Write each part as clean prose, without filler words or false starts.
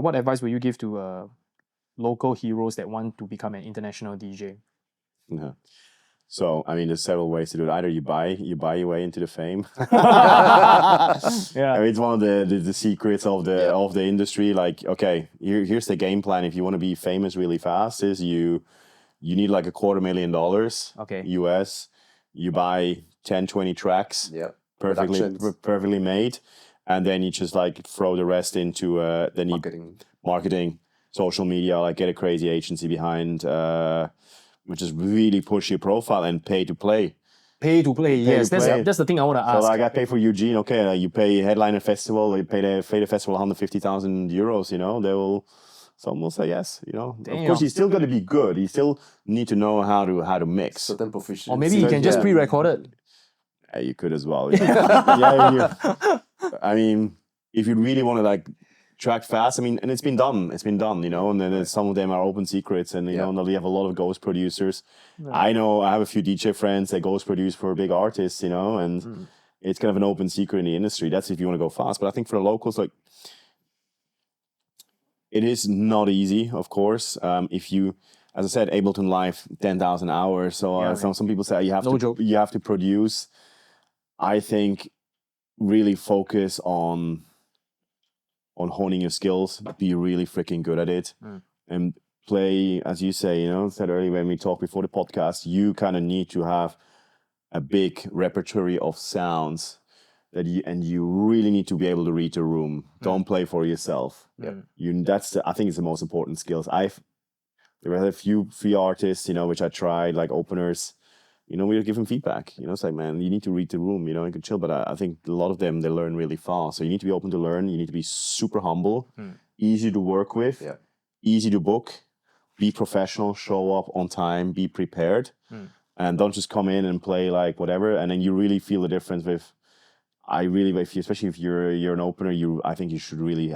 What advice would you give to local heroes that want to become an international DJ? Yeah. So I mean, there's several ways to do it. Either you buy your way into the fame. Yeah. I mean, it's one of the secrets of the industry. Like, okay, here's the game plan. If you want to be famous really fast, is you need like $250,000 Okay. US. You buy 10, 20 tracks, perfectly made, and then you just like throw the rest into marketing, social media, like get a crazy agency behind, which is really push your profile and pay to play. Pay to play, yes. That's the thing I want to ask. So like I pay for Eugene, okay, you pay headliner festival, you pay the festival 150,000 euros, you know, some will say yes, you know. Damn. Of course, he's still got to be good. You still need to know how to mix. Certain proficiency. Or maybe you can just pre-record it. Yeah, you could as well. I mean, if you really want to like track fast, I mean, and it's been done, you know, and then some of them are open secrets, and you know, we have a lot of ghost producers. Yeah. I know I have a few DJ friends that ghost produce for big artists, you know, and it's kind of an open secret in the industry. That's if you want to go fast. But I think for the locals, like, it is not easy, of course. If you, as I said, Ableton Live, 10,000 hours. So some people say you have to produce. I think really focus on honing your skills, be really freaking good at it, and play, as you say, you know, said earlier when we talked before the podcast, you kind of need to have a big repertoire of sounds that you really need to be able to read the room. Don't play for yourself. I think it's the most important skills. There were a few free artists, you know, which I tried, like openers. You know, we were giving feedback. You know, it's like, man, you need to read the room. You know, you can chill. But I think a lot of them, they learn really fast. So you need to be open to learn. You need to be super humble, easy to work with, easy to book, be professional, show up on time, be prepared, and don't just come in and play like whatever. And then you really feel the difference with. Especially if you're an opener, I think you should really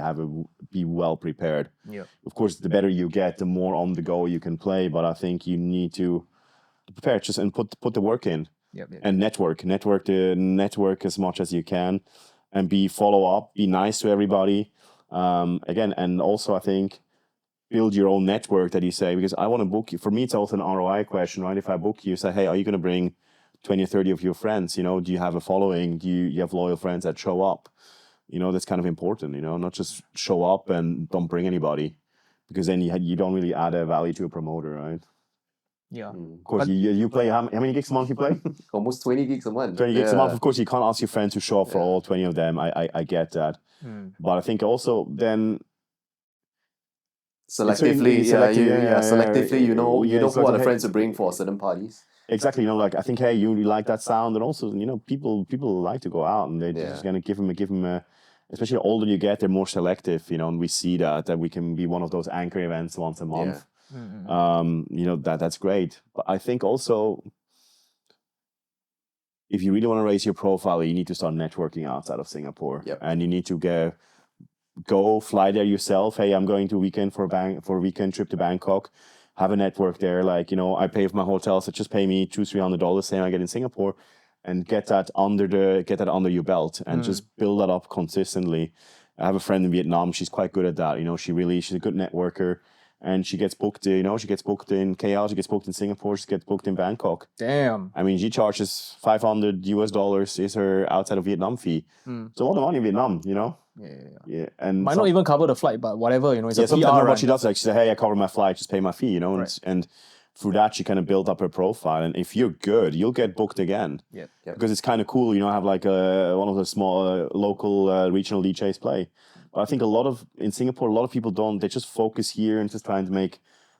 be well prepared. Yeah. Of course, the better you get, the more on the go you can play. But I think you need to prepare just and put the work in. And network as much as you can, and follow up, be nice to everybody. Again, and also I think build your own network that you say, because I want to book you. For me, it's also an ROI question, right? If I book you, say, hey, are you going to bring 20 or 30 of your friends, you know, do you have a following? Do you have loyal friends that show up? You know, that's kind of important, you know, not just show up and don't bring anybody, because then you don't really add a value to a promoter, right? Yeah. Of course, you play, how many gigs a month you play? Almost 20 gigs a month. 20 gigs a month. Of course, you can't ask your friends to show up for all 20 of them. I get that. But I think also then... Selectively, you know who are the friends to bring for certain parties. Exactly, you know, like I think, hey, you like that sound, and also, you know, people like to go out, and they're just gonna give them a. Especially the older you get, they're more selective, you know, and we see that we can be one of those anchor events once a month. You know, that's great, but I think also, if you really want to raise your profile, you need to start networking outside of Singapore, and you need to go fly there yourself. Hey, I'm going to weekend for a weekend trip to Bangkok. Have a network there, like, you know, I pay for my hotel, so just pay me $200-$300, same I get in Singapore, and get that under your belt, and just build that up consistently. I have a friend in Vietnam; she's quite good at that. You know, she's a good networker, and she gets booked. You know, she gets booked in KL, she gets booked in Singapore, she gets booked in Bangkok. Damn. I mean, she charges $500 is her outside of Vietnam fee. It's a lot of money in Vietnam, you know. Yeah, and might not even cover the flight, but whatever, you know, it's a PR sometimes what run. she does, like, she says, hey, I cover my flight, just pay my fee, you know, and through that she kind of built up her profile, and if you're good, you'll get booked again. Because it's kind of cool, you know, have like one of the small local regional DJs play. But I think in Singapore, a lot of people don't. They just focus here and just trying to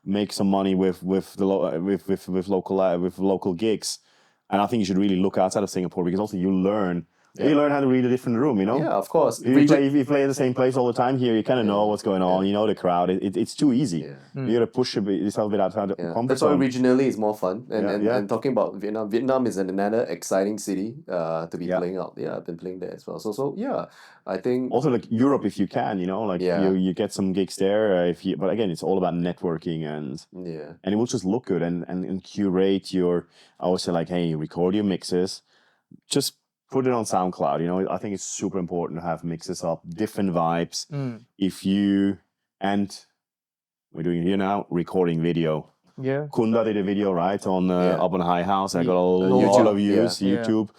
make some money with local gigs, and I think you should really look outside of Singapore, because also you learn. You learn how to read a different room, you know? Yeah, of course. If you play in the same place all the time here, you kind of know what's going on. You know the crowd. It's too easy. You got to push yourself a bit outside the comfort That's zone. why regionally it's more fun. And talking about Vietnam, Vietnam is another exciting city to be playing out. Yeah, I've been playing there as well. So yeah, I think... Also, like Europe, if you can, you know, like you get some gigs there. But again, it's all about networking, and it will just look good and curate your... I always say, like, hey, record your mixes. Just put it on SoundCloud, you know. I think it's super important to have mixes up, different vibes. And we're doing it here now, recording video. Yeah. Kunda did a video, right, on Up on High House. I got a YouTube. lot of views, Yeah. YouTube.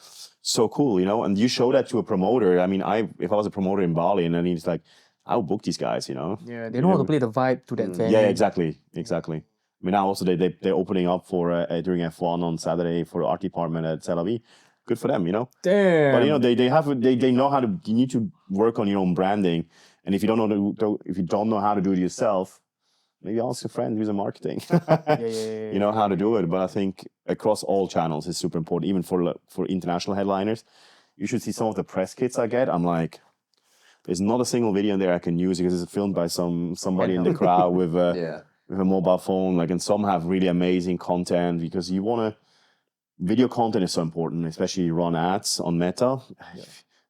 So cool, you know, and you show that to a promoter. I mean, if I was a promoter in Bali, and then he's like, I'll book these guys, you know. Yeah, they know how to play the vibe to that venue. Yeah, exactly. I mean, now also they're opening up for during F1 on Saturday for the art department at Tel Aviv. Good for them, you know. Damn. But you know, they know how to. You need to work on your own branding, and if you don't know how to do it yourself, maybe ask a friend who's in marketing. You know how to do it. But I think across all channels is super important, even for international headliners. You should see some of the press kits I get. I'm like, there's not a single video in there I can use because it's filmed by somebody in the crowd with a mobile phone. Like, and some have really amazing content because you want to. Video content is so important, especially you run ads on Meta.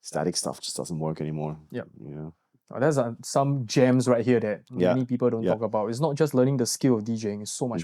Static stuff just doesn't work anymore. Yeah. You know? Oh, there's some gems right here that many people don't talk about. It's not just learning the skill of DJing, it's so much more.